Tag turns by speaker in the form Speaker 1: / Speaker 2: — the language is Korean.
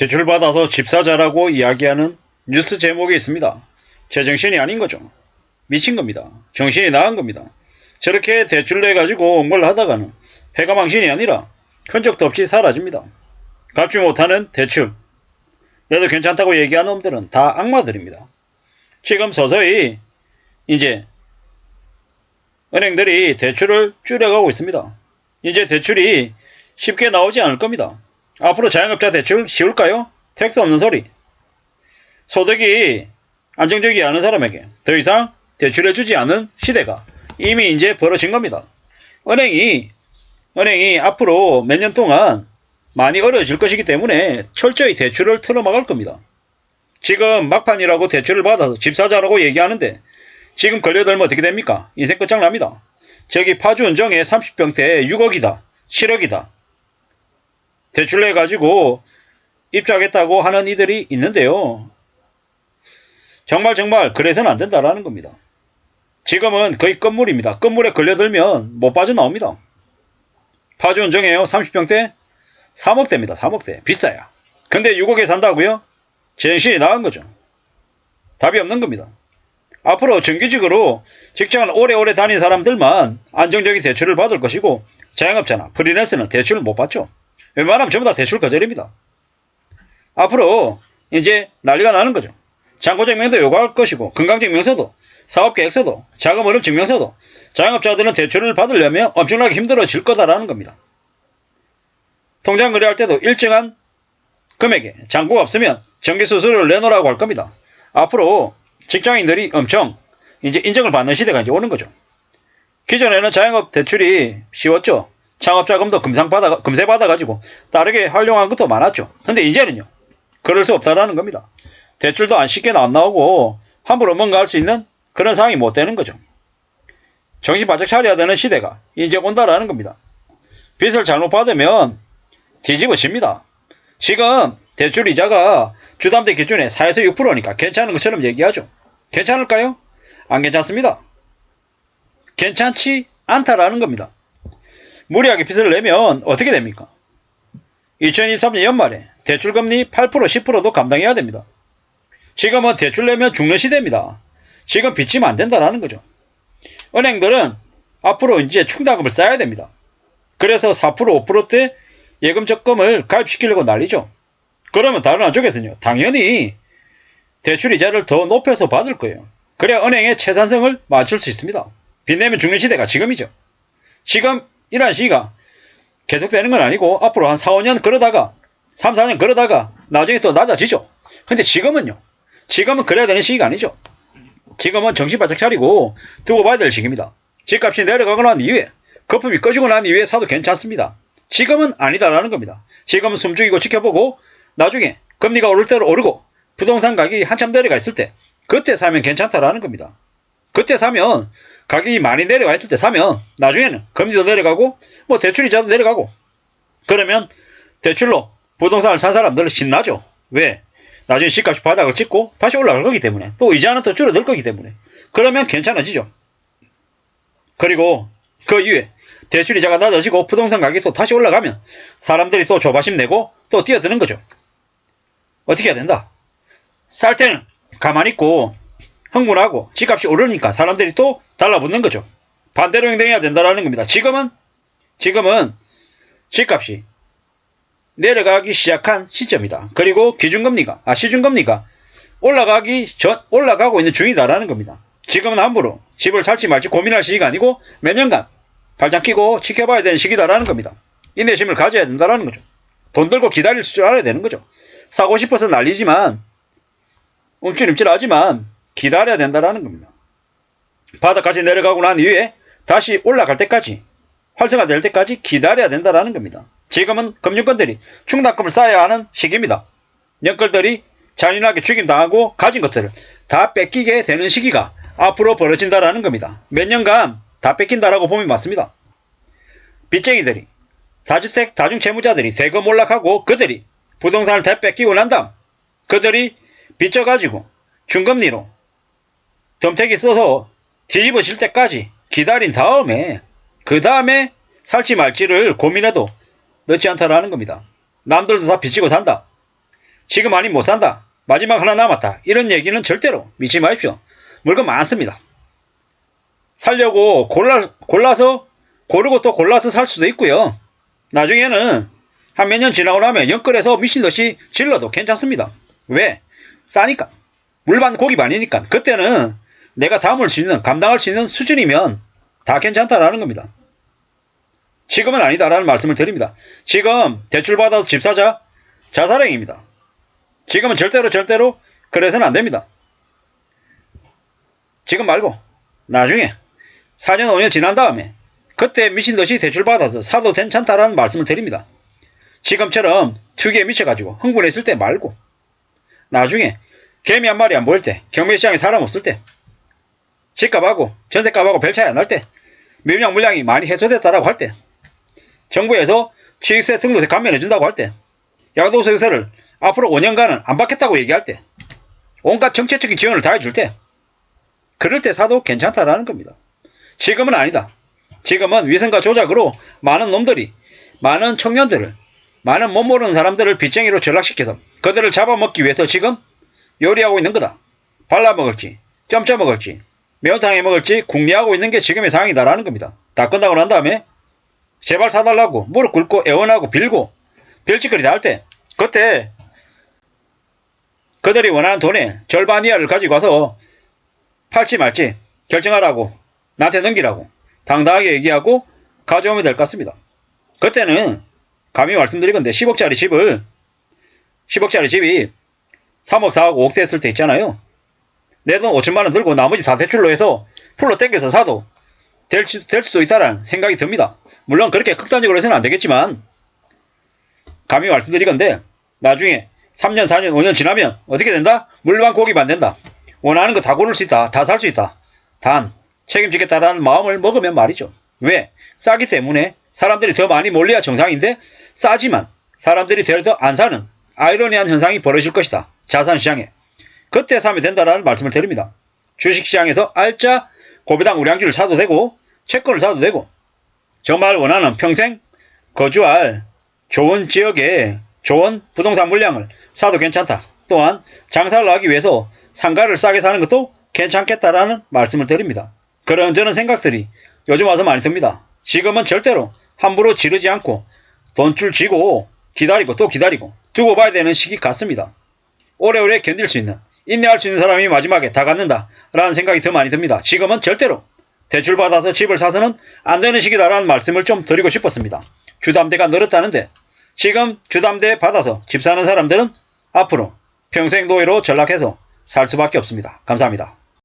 Speaker 1: 대출받아서 집 사자라고 이야기하는 뉴스 제목이 있습니다. 제정신이 아닌 거죠. 미친 겁니다. 정신이 나간 겁니다. 저렇게 대출 내가지고 뭘 하다가는 패가망신이 아니라 흔적도 없이 사라집니다. 갚지 못하는 대출. 내도 괜찮다고 얘기하는 놈들은 다 악마들입니다. 지금 서서히 이제 은행들이 대출을 줄여가고 있습니다. 이제 대출이 쉽게 나오지 않을 겁니다. 앞으로 자영업자 대출 쉬울까요? 택스 없는 소리. 소득이 안정적이지 않은 사람에게 더 이상 대출해주지 않은 시대가 이미 이제 벌어진 겁니다. 은행이 앞으로 몇 년 동안 많이 어려워질 것이기 때문에 철저히 대출을 틀어막을 겁니다. 지금 막판이라고 대출을 받아서 집 사자라고 얘기하는데 지금 걸려들면 어떻게 됩니까? 인생 끝장납니다. 저기 파주 은정에 30평대 6억이다. 7억이다. 대출 내가지고 입주하겠다고 하는 이들이 있는데요. 정말 그래서는 안 된다라는 겁니다. 지금은 거의 건물입니다. 건물에 걸려들면 못 빠져나옵니다. 파주 은정에요. 30평대 3억대입니다. 3억대. 비싸요. 근데 6억에 산다고요? 제정신이 나간 거죠. 답이 없는 겁니다. 앞으로 정규직으로 직장을 오래오래 다닌 사람들만 안정적인 대출을 받을 것이고 자영업자나 프리랜서는 대출을 못 받죠. 웬만하면 전부 다 대출 거절입니다. 앞으로 이제 난리가 나는 거죠. 잔고증명도 요구할 것이고 건강증명서도 사업계획서도 자금흐름증명서도 자영업자들은 대출을 받으려면 엄청나게 힘들어질 거다라는 겁니다. 통장 거래할 때도 일정한 금액에 잔고가 없으면 정기수수료를 내놓으라고 할 겁니다. 앞으로 직장인들이 엄청 이제 인정을 받는 시대가 이제 오는 거죠. 기존에는 자영업 대출이 쉬웠죠. 창업자금도 금세 받아가지고 다르게 활용한 것도 많았죠. 근데 이제는요. 그럴 수 없다라는 겁니다. 대출도 안 쉽게 안 나오고 함부로 뭔가 할 수 있는 그런 상황이 못 되는 거죠. 정신 바짝 차려야 되는 시대가 이제 온다라는 겁니다. 빚을 잘못 받으면 뒤집어집니다. 지금 대출 이자가 주담대 기준에 4에서 6%니까 괜찮은 것처럼 얘기하죠. 괜찮을까요? 안 괜찮습니다. 괜찮지 않다라는 겁니다. 무리하게 빚을 내면 어떻게 됩니까? 2023년 연말에 대출금리 8% 10%도 감당해야 됩니다. 지금은 대출 내면 죽는 시대입니다. 지금 빚지면 안 된다라는 거죠. 은행들은 앞으로 이제 충당금을 쌓아야 됩니다. 그래서 4% 5%대 예금 적금을 가입시키려고 난리죠. 그러면 다른 한쪽에서는요. 당연히 대출 이자를 더 높여서 받을 거예요. 그래야 은행의 채산성을 맞출 수 있습니다. 빚 내면 죽는 시대가 지금이죠. 지금 이러한 시기가 계속되는 건 아니고 앞으로 한 4, 5년 그러다가 3, 4년 그러다가 나중에 또 낮아지죠. 근데 지금은요. 지금은 그래야 되는 시기가 아니죠. 지금은 정신 바짝 차리고 두고 봐야 될 시기입니다. 집값이 내려가고 난 이후에 거품이 꺼지고 난 이후에 사도 괜찮습니다. 지금은 아니다라는 겁니다. 지금은 숨죽이고 지켜보고 나중에 금리가 오를 대로 오르고 부동산 가격이 한참 내려가 있을 때 그때 사면 괜찮다라는 겁니다. 그때 사면 가격이 많이 내려가 있을 때 사면 나중에는 금리도 내려가고 뭐 대출이자도 내려가고 그러면 대출로 부동산을 산 사람들은 신나죠. 왜? 나중에 집값이 바닥을 찍고 다시 올라갈 거기 때문에 또 이자는 더 줄어들 거기 때문에 그러면 괜찮아지죠. 그리고 그 이후에 대출이자가 낮아지고 부동산 가격이 또 다시 올라가면 사람들이 또 조바심 내고 또 뛰어드는 거죠. 어떻게 해야 된다? 쌀 때는 가만히 있고 흥분하고 집값이 오르니까 사람들이 또 달라붙는 거죠. 반대로 행동해야 된다는 겁니다. 지금은 집값이 내려가기 시작한 시점이다. 그리고 시중금리가 올라가고 있는 중이다라는 겁니다. 지금은 함부로 집을 살지 말지 고민할 시기가 아니고 몇 년간 발장 끼고 지켜봐야 되는 시기다라는 겁니다. 인내심을 가져야 된다는 거죠. 돈 들고 기다릴 줄 알아야 되는 거죠. 사고 싶어서 난리지만 움찔움찔하지만 기다려야 된다는 겁니다. 바닥까지 내려가고 난 이후에 다시 올라갈 때까지 활성화될 때까지 기다려야 된다는 겁니다. 지금은 금융권들이 충당금을 쌓아야 하는 시기입니다. 연끌들이 잔인하게 죽임당하고 가진 것들을 다 뺏기게 되는 시기가 앞으로 벌어진다는 겁니다. 몇 년간 다 뺏긴다라고 보면 맞습니다. 빚쟁이들이 다주택 다중채무자들이 세금 몰락하고 그들이 부동산을 다 뺏기고 난 다음 그들이 빚져가지고 중금리로 덤태기 써서 뒤집어질 때까지 기다린 다음에 그 다음에 살지 말지를 고민해도 늦지 않다라는 겁니다. 남들도 다 빚지고 산다. 지금 아니면 못 산다. 마지막 하나 남았다. 이런 얘기는 절대로 믿지 마십시오. 물건 많습니다. 살려고 골라서 고르고 또 골라서 살 수도 있고요. 나중에는 한 몇 년 지나고 나면 영끌에서 미친듯이 질러도 괜찮습니다. 왜? 싸니까. 물반 고기 반이니까. 그때는 내가 담을 수 있는, 감당할 수 있는 수준이면 다 괜찮다라는 겁니다. 지금은 아니다라는 말씀을 드립니다. 지금 대출받아서 집 사자? 자살행위입니다. 지금은 절대로 그래서는 안 됩니다. 지금 말고 나중에 4년 5년 지난 다음에 그때 미친듯이 대출받아서 사도 괜찮다라는 말씀을 드립니다. 지금처럼 투기에 미쳐가지고 흥분했을 때 말고 나중에 개미 한 마리 안 보일 때, 경매시장에 사람 없을 때, 집값하고 전세값하고 별 차이 안 날 때, 밀량 물량이 많이 해소됐다라고 할 때, 정부에서 취득세 등록세 감면해준다고 할 때, 양도소득세를 앞으로 5년간은 안 받겠다고 얘기할 때, 온갖 정책적인 지원을 다 해줄 때, 그럴 때 사도 괜찮다라는 겁니다. 지금은 아니다. 지금은 위선과 조작으로 많은 놈들이, 많은 청년들을, 많은 못 모르는 사람들을 빚쟁이로 전락시켜서 그들을 잡아먹기 위해서 지금 요리하고 있는 거다. 발라먹을지, 점쪄먹을지, 매운탕 해먹을지 궁리하고 있는 게 지금의 상황이다라는 겁니다. 다 끝나고 난 다음에 제발 사달라고 무릎 꿇고 애원하고 빌고 별짓거리 다 할 때 그때 그들이 원하는 돈의 절반 이하를 가지고 와서 팔지 말지 결정하라고 나한테 넘기라고 당당하게 얘기하고 가져오면 될 것 같습니다. 그때는 감히 말씀드리건데 10억짜리 집이 3억 4억 5억 됐을 때 있잖아요. 내 돈 5천만원 들고 나머지 다 대출로 해서 풀로 땡겨서 사도 될 수도 있다라는 생각이 듭니다. 물론 그렇게 극단적으로 해서는 안 되겠지만 감히 말씀드리건데 나중에 3년 4년 5년 지나면 어떻게 된다? 물반 고기만 된다. 원하는 거 다 고를 수 있다. 다 살 수 있다. 단 책임지겠다라는 마음을 먹으면 말이죠. 왜? 싸기 때문에 사람들이 더 많이 몰려야 정상인데 싸지만 사람들이 더 안 사는 아이러니한 현상이 벌어질 것이다. 자산시장에. 그때 사면 된다라는 말씀을 드립니다. 주식시장에서 알짜 고배당 우량주를 사도 되고 채권을 사도 되고 정말 원하는 평생 거주할 좋은 지역에 좋은 부동산 물량을 사도 괜찮다. 또한 장사를 하기 위해서 상가를 싸게 사는 것도 괜찮겠다라는 말씀을 드립니다. 그런저런 생각들이 요즘 와서 많이 듭니다. 지금은 절대로 함부로 지르지 않고 돈줄 쥐고 기다리고 또 기다리고 두고 봐야 되는 시기 같습니다. 오래오래 견딜 수 있는 인내할 수 있는 사람이 마지막에 다 갖는다 라는 생각이 더 많이 듭니다. 지금은 절대로 대출받아서 집을 사서는 안 되는 시기다라는 말씀을 좀 드리고 싶었습니다. 주담대가 늘었다는데 지금 주담대 받아서 집 사는 사람들은 앞으로 평생 노예로 전락해서 살 수밖에 없습니다. 감사합니다.